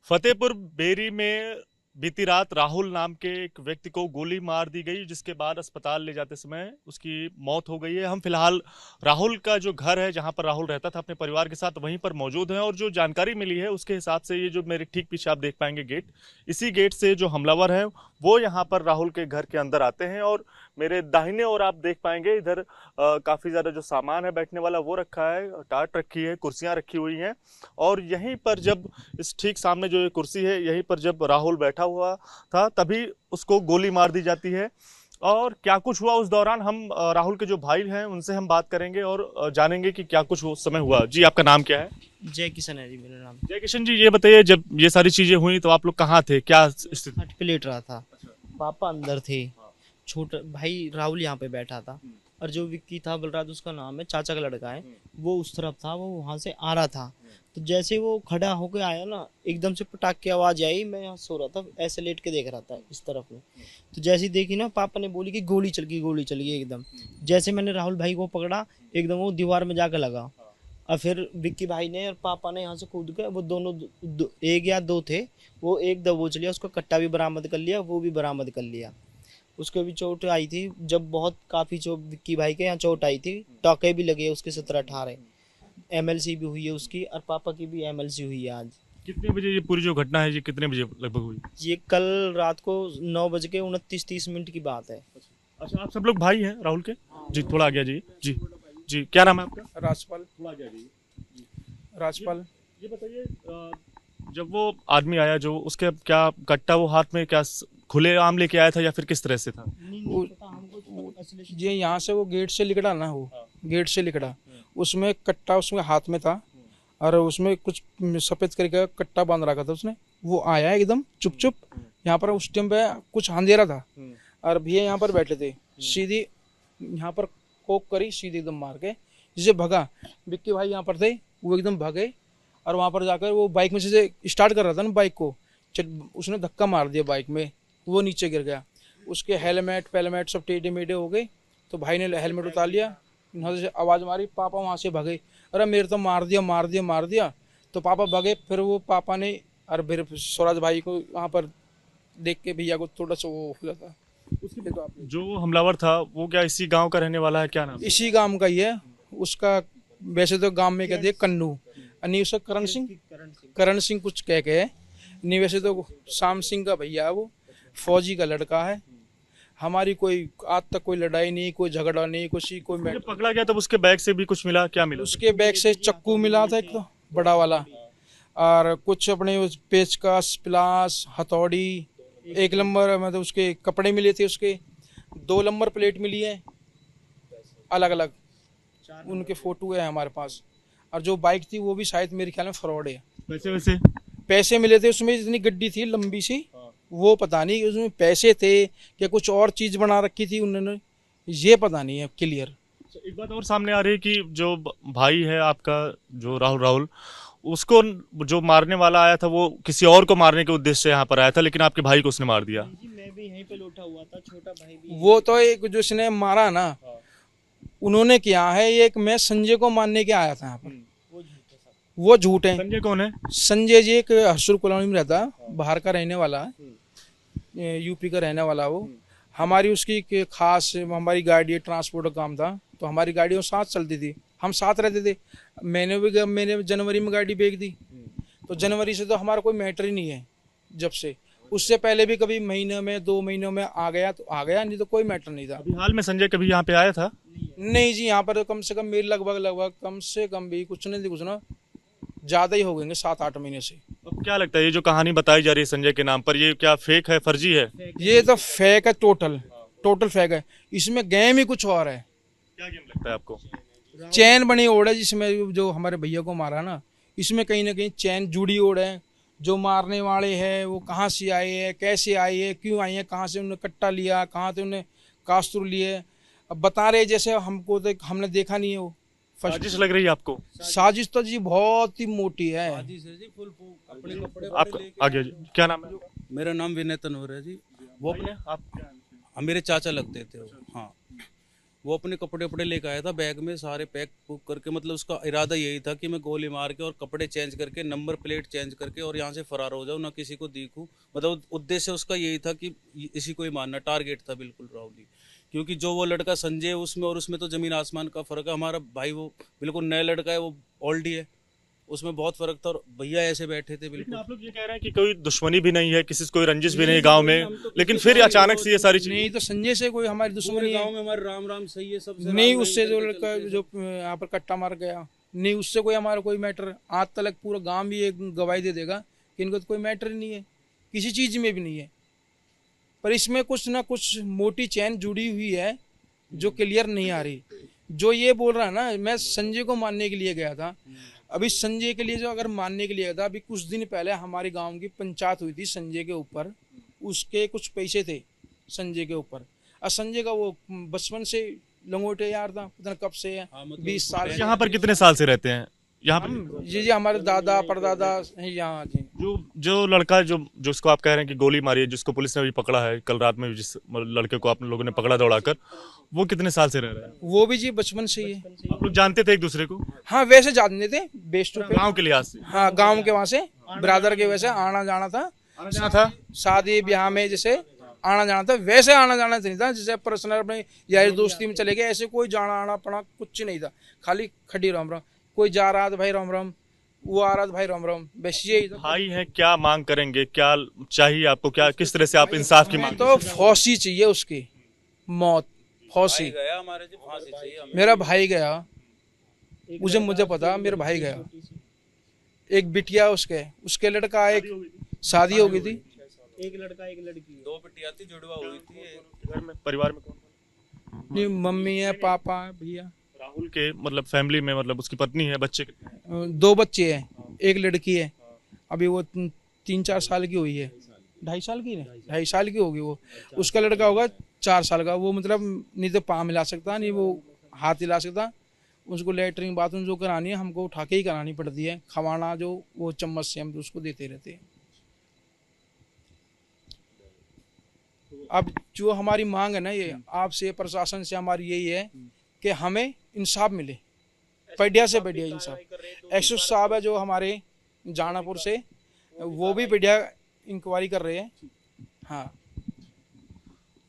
Fatehpur berry में बीती रात राहुल नाम के एक व्यक्ति को गोली मार दी गई, जिसके बाद अस्पताल ले जाते समय उसकी मौत हो गई है। हम फिलहाल राहुल का जो घर है, जहां पर राहुल रहता था अपने परिवार के साथ, वहीं पर मौजूद हैं। और जो जानकारी मिली है उसके हिसाब से, ये जो मेरे ठीक पीछे आप देख पाएंगे गेट, इसी गेट से जो हमलावर है वो यहाँ पर राहुल के घर के अंदर आते हैं। और मेरे दाहिने ओर आप देख पाएंगे इधर काफी ज्यादा जो सामान है बैठने वाला वो रखा है, टाट रखी है, कुर्सियां रखी हुई हैं। और यहीं पर जब इस ठीक सामने जो ये कुर्सी है, यहीं पर जब राहुल बैठा हुआ था तभी उसको गोली मार दी जाती है। और क्या कुछ हुआ उस दौरान, हम राहुल के जो भाई हैं उनसे हम बात करेंगे और जानेंगे कि क्या कुछ उस समय हुआ। जी, आपका नाम क्या है? जय किशन है जी मेरा नाम। जय किशन जी, ये बताइए, जब ये सारी चीजें हुई तो आप लोग कहाँ थे, क्या स्थिति? हट पे लेट रहा था। पापा अंदर थे, छोटा भाई राहुल यहाँ पे बैठा था। और जो विक्की था, बलराज उसका नाम है, चाचा का लड़का है, वो उस तरफ था, वो वहां से आ रहा था। तो जैसे वो खड़ा होके आया ना, एकदम से पटाख की आवाज आई। मैं यहाँ सो रहा था, ऐसे लेट के देख रहा था इस तरफ में। तो जैसे ही देखी ना, पापा ने बोली कि गोली चल गई, गोली चल गई एकदम। जैसे मैंने राहुल भाई को पकड़ा, एकदम वो दीवार में जाकर लगा। और फिर विक्की भाई ने और पापा ने यहाँ से कूद के, वो दोनों एक या दो थे, वो एक दबोच लिया, उसका कट्टा भी बरामद कर लिया, वो भी बरामद कर लिया। उसको भी चोट आई थी, जब बहुत काफ़ी चोट विक्की भाई के यहाँ चोट आई थी, टाँके भी लगे उसके 17-18। एमएलसी भी हुई है उसकी, और पापा की भी एमएलसी हुई है आज। कितने बजे ये पूरी जो घटना है, ये कितने बजे लगभग हुई? ये कल रात को 9:29-30 की बात है। अच्छा, आप सब लोग भाई हैं राहुल के? जी, थोड़ा आ गया जी। जी जी, क्या नाम है आपका? राजपाल। थोड़ा आ गया जी। राजपाल। ये बताइए, जब वो आदमी आया, जो उसके क्या कट्टा वो हाथ में क्या खुले आम लेके आया था या फिर किस तरह से था? ये यहाँ से वो गेट से लिकड़ा ना, वो गेट से लिकड़ा, उसमें कट्टा उसमें हाथ में था, और उसमें कुछ सफेद करके कट्टा बांध रखा था उसने। वो आया एकदम चुप चुप, यहाँ पर उस टाइम पे कुछ अंधेरा था, और भैया यहाँ पर बैठे थे, सीधी यहाँ पर कोक करी, सीधी एकदम मार के जिसे भगा। विक्की भाई यहाँ पर थे, वो एकदम भागे, और वहाँ पर जाकर वो बाइक में से स्टार्ट कर रहा था ना बाइक को, उसने धक्का मार दिया बाइक में, वो नीचे गिर गया। उसके हेलमेट पेलमेट सब टेढ़े मेढ़े हो गए। तो भाई ने हेलमेट उतार लिया, यहाँ से आवाज़ मारी, पापा वहाँ से भागे, अरे मेरे तो मार दिया मार दिया मार दिया। तो पापा भागे, फिर वो पापा ने, और फिर स्वराज भाई को वहाँ पर देख के भैया को थोड़ा सा वो हो जाता। उसके तो जो हमलावर था वो क्या इसी गांव का रहने वाला है? क्या नाम? इसी गांव का ही है उसका। वैसे तो गांव में कहते हैं कन्नू, नहीं उसका करण सिंह कुछ कह के है, नहीं वैसे तो शाम सिंह का भैया है, वो फौजी का लड़का है। हमारी कोई आज तक कोई लड़ाई नहीं, कोई झगड़ा नहीं, कोई पकड़ा गया तब उसके बैग से भी कुछ मिला? क्या मिला उसके बैग से? चक्कू मिला था एक तो बड़ा वाला, और कुछ अपने पेचकस, प्लास, हथौड़ी, 1 नंबर मतलब उसके कपड़े मिले थे, उसके 2 नंबर प्लेट मिली है अलग अलग, उनके फोटो है हमारे पास। और जो बाइक थी वो भी शायद मेरे ख्याल में फ्रॉड है। पैसे मिले थे उसमें, इतनी गड्डी थी लंबी सी, वो पता नहीं उसमें पैसे थे या कुछ और चीज बना रखी थी उन्होंने, ये पता नहीं है क्लियर। एक बात और सामने आ रही है कि जो भाई है आपका, जो राहुल, उसको जो मारने वाला आया था वो किसी और को मारने के उद्देश्य से यहाँ पर आया था, लेकिन आपके भाई को उसने मार दिया। मैं भी यहीं पे लौटा हुआ था, छोटा भाई भी। वो तो एक जो इसने मारा ना, उन्होंने किया है। एक मैं संजय को मारने के आया था यहाँ पर, वो झूठ है। संजय कौन है? संजय जी एक हसूर कॉलोनी में रहता, बाहर का रहने वाला, यूपी का रहने वाला। वो हमारी उसकी खास, हमारी गाड़ी ट्रांसपोर्ट का काम था, तो हमारी गाड़ियों साथ चलती थी, हम साथ रहते थे। मैंने जनवरी में गाड़ी बेच दी, तो जनवरी से तो हमारा कोई मैटर ही नहीं है। जब से उससे पहले भी कभी महीने में 2 महीनों में आ गया तो आ गया, नहीं तो कोई मैटर नहीं था। अभी हाल में संजय कभी यहाँ पे आया था? नहीं जी, यहाँ पर कम से कम मेरे लगभग कम से कम भी कुछ नहीं, कुछ ना ज्यादा ही हो गए 7-8 महीने से। अब क्या लगता है, ये जो कहानी बताई जा रही है संजय के नाम पर, ये क्या फेक है, फर्जी है? ये तो फेक है, टोटल फेक है। इसमें गेम ही कुछ और है। क्या गेम लगता है आपको? चैन बनी ओढ़ है, जिसमें जो हमारे भैया को मारा ना, इसमें कहीं ना कहीं चैन जुड़ी ओढ़ है। जो मारने वाले हैं वो कहाँ से आए हैं, कैसे आए हैं, क्यों आए हैं, कहाँ से उन्होंने कट्टा लिया, कहाँ से उन्होंने कास्तूर लिए, अब बता रहे जैसे हमको तो हमने देखा नहीं है। वो साजिश लग रही है आपको? साजिश तो जी बहुत ही मोटी है। आप आगे जी, क्या नाम है? मेरा नाम विनय तनवर है जी। वो अपने आप? मेरे चाचा लगते थे वो। हाँ, वो अपने कपड़े वपड़े लेकर आया था बैग में सारे पैक पुक करके, मतलब उसका इरादा यही था कि मैं गोली मार के और कपड़े चेंज करके नंबर प्लेट चेंज करके और यहाँ से फरार हो जाऊँ, ना किसी को दिखूँ। मतलब उद्देश्य उसका यही था कि इसी को ही मारना, टारगेट था बिल्कुल राहुल। क्योंकि जो वो लड़का संजय उसमें और उसमें तो ज़मीन आसमान का फ़र्क है। हमारा भाई वो बिल्कुल नया लड़का है, वो ओल्ड ही है, उसमें बहुत फ़र्क था। और भैया ऐसे बैठे थे लेकिन बिल्कुल। आप लोग ये कह रहे हैं कि कोई दुश्मनी भी नहीं है, किसी से कोई रंजिश भी नहीं गांव में, लेकिन फिर अचानक से ये सारी चीजें। नहीं तो संजय से कोई हमारी दुश्मनी पूरे है गांव में हमारे राम राम सही है सबसे। नहीं, उससे जो लड़का जो यहाँ पर कट्टा मार गया, नहीं उससे कोई हमारा कोई मैटर आज तक पूरा गांव भी एक गवाही दे देगा कि इनको तो कोई मैटर ही नहीं है, किसी चीज़ में भी नहीं है। पर इसमें कुछ ना कुछ मोटी चैन जुड़ी हुई है जो क्लियर नहीं आ रही। जो ये बोल रहा है ना, मैं संजय को मारने के लिए गया था, अभी संजय के लिए जो अगर मानने के लिए गया था, अभी कुछ दिन पहले हमारे गांव की पंचायत हुई थी संजय के ऊपर, उसके कुछ पैसे थे संजय के ऊपर। और संजय का वो बचपन से लंगोटे यार था, पता नहीं कब से है, 20 साल से। यहाँ पर कितने साल से रहते हैं यहाँ पर? जी हमारे दादा परदादा हैं यहाँ जी। जो लड़का जो जिसको आप कह रहे हैं कि गोली मारी है, जिसको पुलिस ने भी पकड़ा है कल रात में, जिस लड़के को आप लोगों ने पकड़ा दौड़ाकर, वो कितने साल से रह रहा है? वो भी जी बचपन से ही है। आप लोग जानते थे एक दूसरे को हाँ वैसे जानते थे, बेस टू गांव के लिहाज से? हाँ गांव के वहाँ से ब्रदर के वैसे आना जाना था, शादी ब्याह में जैसे आना जाना था, वैसे आना जाना नहीं था जैसे पर्सनल अपने यारी दोस्ती में चले गए, ऐसे कोई जाना आना पड़ा कुछ नहीं था, खाली खड़ी राम राम, कोई जा रहा था भाई राम राम, वो आ रहा था भाई राम राम, बस यही था। भाई है, क्या मांग करेंगे, क्या चाहिए आपको, क्या किस तरह से आप इंसाफ की मांग? तो फांसी चाहिए उसकी, मौत, फांसी। गया हमारे जी, फांसी चाहिए हमें। मेरा भाई गया, मुझे पता, मेरा भाई गया, एक बिटिया उसके लड़का, एक शादी हो गई थी, एक लड़का एक लड़की। 2 बिटिया थी, जुड़वा हुई थी। घर में परिवार में कौन? नहीं मम्मी है, पापा है, भैया। राहुल के मतलब फैमिली में, मतलब उसकी पत्नी है, बच्चे कितने हैं? 2 बच्चे हैं, एक लड़की है, अभी वो 3-4 साल की हुई है, 2.5 साल की है, 2.5 साल की होगी वो। उसका लड़का होगा 4 साल का, वो मतलब नहीं तो पाँव मिला सकता, नहीं वो हाथ हिला सकता। उसको लेटरिन बाथरूम जो करानी है हमको उठा के ही करानी पड़ती है, खवाना जो वो चम्मच से हम तो उसको देते रहते हैं। अब जो हमारी मांग है ना, ये आपसे प्रशासन से हमारी यही है कि हमें इंसाफ मिले, बढ़िया से बढ़िया इंसाफ। एसओ साहब है जो हमारे जानापुर से, वो भी बढ़िया इंक्वायरी कर रहे हैं। हाँ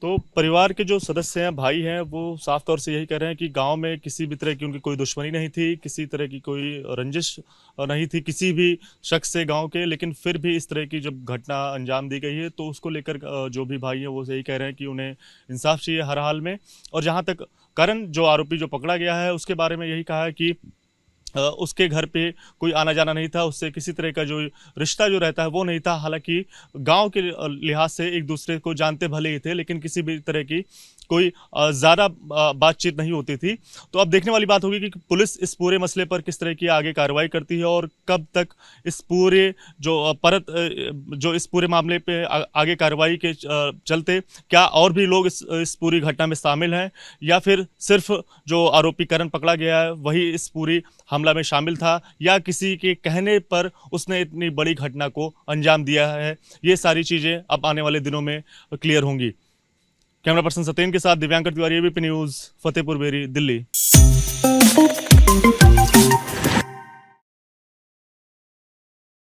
तो परिवार के जो सदस्य हैं, भाई हैं, वो साफ तौर से यही कह रहे हैं कि गांव में किसी भी तरह की उनकी कोई दुश्मनी नहीं थी, किसी तरह की कोई रंजिश नहीं थी किसी भी शख्स से गांव के, लेकिन फिर भी इस तरह की जब घटना अंजाम दी गई है तो उसको लेकर जो भी भाई हैं वो यही कह रहे हैं कि उन्हें इंसाफ चाहिए हर हाल में। और जहां तक करण जो आरोपी जो पकड़ा गया है उसके बारे में यही कहा है कि उसके घर पे कोई आना जाना नहीं था, उससे किसी तरह का जो रिश्ता जो रहता है वो नहीं था। हालांकि गांव के लिहाज से एक दूसरे को जानते भले ही थे, लेकिन किसी भी तरह की कोई ज़्यादा बातचीत नहीं होती थी। तो अब देखने वाली बात होगी कि पुलिस इस पूरे मसले पर किस तरह की आगे कार्रवाई करती है और कब तक इस पूरे जो इस पूरे मामले पे आगे कार्रवाई के चलते क्या और भी लोग इस पूरी घटना में शामिल हैं, या फिर सिर्फ जो आरोपी करण पकड़ा गया है वही इस पूरी हमला में शामिल था, या किसी के कहने पर उसने इतनी बड़ी घटना को अंजाम दिया है। ये सारी चीज़ें अब आने वाले दिनों में क्लियर होंगी। कैमरा पर्सन सत्येन के साथ दिव्यांकर तिवारी, एबीपी न्यूज़, फतेहपुर बेरी, दिल्ली।